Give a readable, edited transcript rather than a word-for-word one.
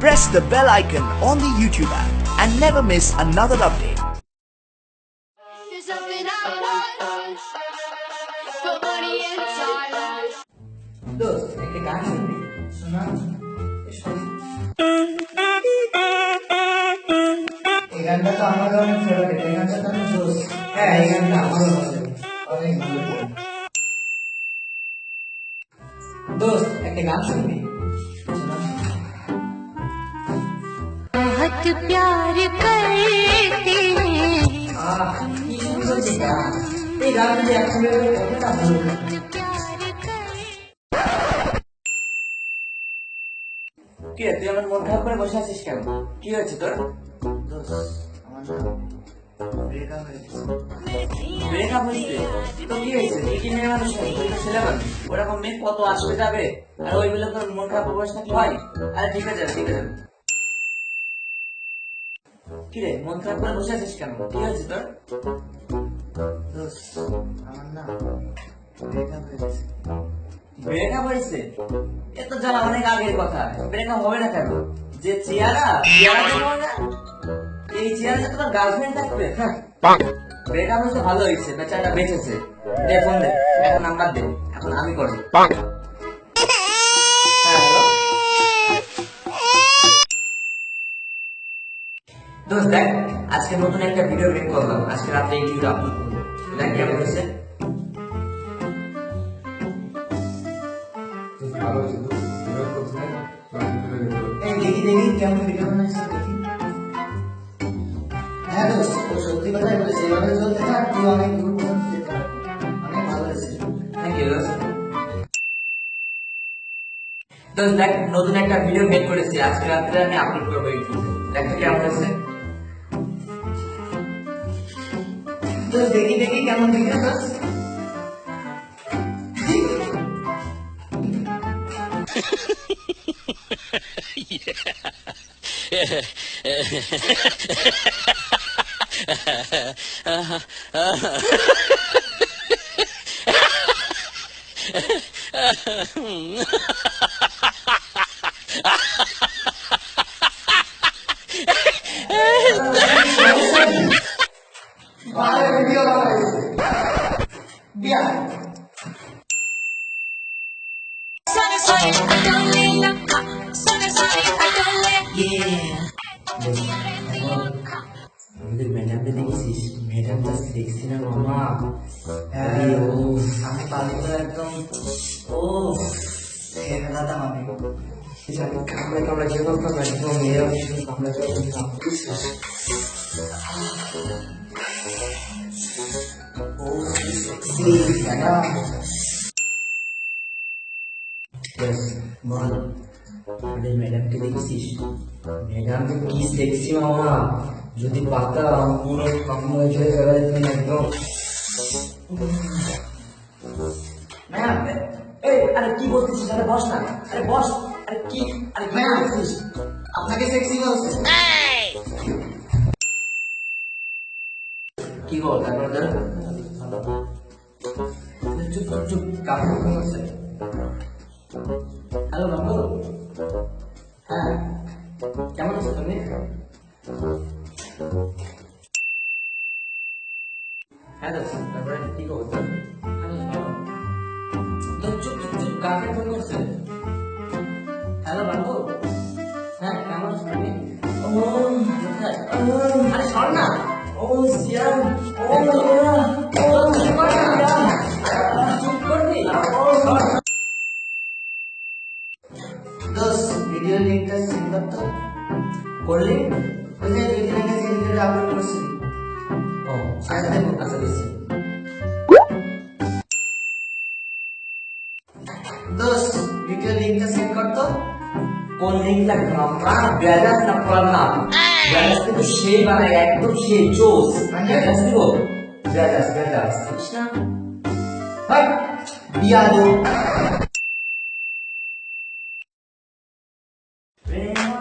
Press the bell icon on the YouTube app and never miss another update. There's something I want, but money and time. দোস্ত একটা গান শুনবি শোনা এই গানটা তো আমার অনেক ফেভারিট এই গানটা তো আমি দোস্ত হ্যাঁ এই গানটা আমারও ভালো লাগে অনেক ভালো লাগে দোস্ত একটা গান শুনবি শোনা बहुत प्यार करते हैं কি সুন্দর যে গান এই গান যদি একসঙ্গে কতটা ভালো লাগে प्यार कर কি রে, তুই আমার মন খারাপ করে বসে আছিস কেন? কি হয়েছে তোর? দোস্ত আমার না ব্রেকআপ হয়ে গেছে ব্রেকআপ হয়েছে? তো কি হয়েছে? তুই কি মেয়ে মানুষ নাকি? তুই তো ছেলে মানুষ। ওরকম মেয়ে কত আসবে যাবে, আর ওইগুলো তোর মন খারাপ করে বসে থাকলে হয়? আরে ঠিক আছে, ঠিক আছে। কি রে, মন খারাপ করে বসে আছিস কেন? কি হয়েছে তোর? দোস্ত আমার না ব্রেকআপ হয়ে গেছে ব্রেকআপ হয়েছে? এ তো জানা অনেক আগের কথা। ব্রেকআপ হবে না কেন? যে চেহারা দেখো না, এই চেহারা তো তোর গার্লফ্রেন্ড থাকবে। ব্রেকআপ হয়েছে, ভালো হয়েছে, বেচারা বেঁচেছে। দে ফোন দে, এখন নাম্বার দে, এখন আমি করবো। হ্যাঁ, হ্যালো দোস্ত, দেখ আজকে নতুন একটা ভিডিও মেক করলাম। আজকে রাতে এই ভিডিও আপলোড করবো। দেখ কেমন হয়েছে। এই দেখি দেখি কেমন ভিডিও বানাইছে দেখি হ্যাঁ দোস্ত ও সত্যি কথাই বলেছে এভাবে চলতে থাক তুই অনেক দূর পর্যন্ত যেতে পারবি অনেক ভালো হয়েছে থ্যাংক ইউ দোস্ত। দোস্ত দেখ নতুন একটা ভিডিও মেক করেছি, আজকে রাত্রে আমি আপলোড করবো ইউটিউবে। দেখ তো কেমন হয়েছে। দোস্ত দেখি দেখি কেমন ভিডিও দোস্ত ভালো ভিডিও বানাইছে বিয়া Sunny, sunny, I don't let sunny, sunny, I don't let আমাদের ম্যাডামকে দেখেছিস? ম্যাডামটা সেক্সি না মামা? আরে ও আমি পাগল একদম ও দাদা মামি জানি কামড়ে কামড়ে যে করতাম একদম মেয়েরা শুধু কামড়ে করতাম। ও সেক্সি ম্যাডাম বল আমাদের ম্যাডামকে দেখেছিস? ম্যাডাম কি সেক্সি মামা, যদি পাতাম পুরো কামড়ে ছেড়ে ফেলা যেত না একদম। ম্যাম এই আরে কি বলছিস? আরে বস না, আরে বস। আরে কি, আরে কি ম্যাম বলছিস? আপনাকে সেক্সি বলছে কি গো তারপর ধর চুপ চুপ কাপড় ফোন করছে। হ্যালো বাবু, হ্যাঁ কেমন আছো তুমি? হ্যাঁ দাদা, তারপরে কি খবর তোর? চুপ চুপ চুপ কাকে ফোন করছে? হ্যালো বাবু, হ্যাঁ কেমন আছো তুমি? ও কোথায়? আরে সর না। ও সিয়াম, ও চুপ কর না, চুপ করবি? সর। দোস্ত ভিডিও লিংকটা সেন্ড করতো করলি? ওই যে দুই দিন আগে যে ভিডিওটা আপলোড করছিলি ও আচ্ছা দেখো, আচ্ছা দিচ্ছি। দোস্ত ভিডিও লিংকটা সেন্ড করতো কোন লিঙ্ক লাগবে? আমরা ব্যালেন্স না করলাম, ব্যালেন্স কিন্তু সেই বানায় একদম সেই জোস। ব্যালেন্স দিব, ব্যালেন্স ব্যালেন্স বুঝছ না? ভাই বিয়া দো প্রেম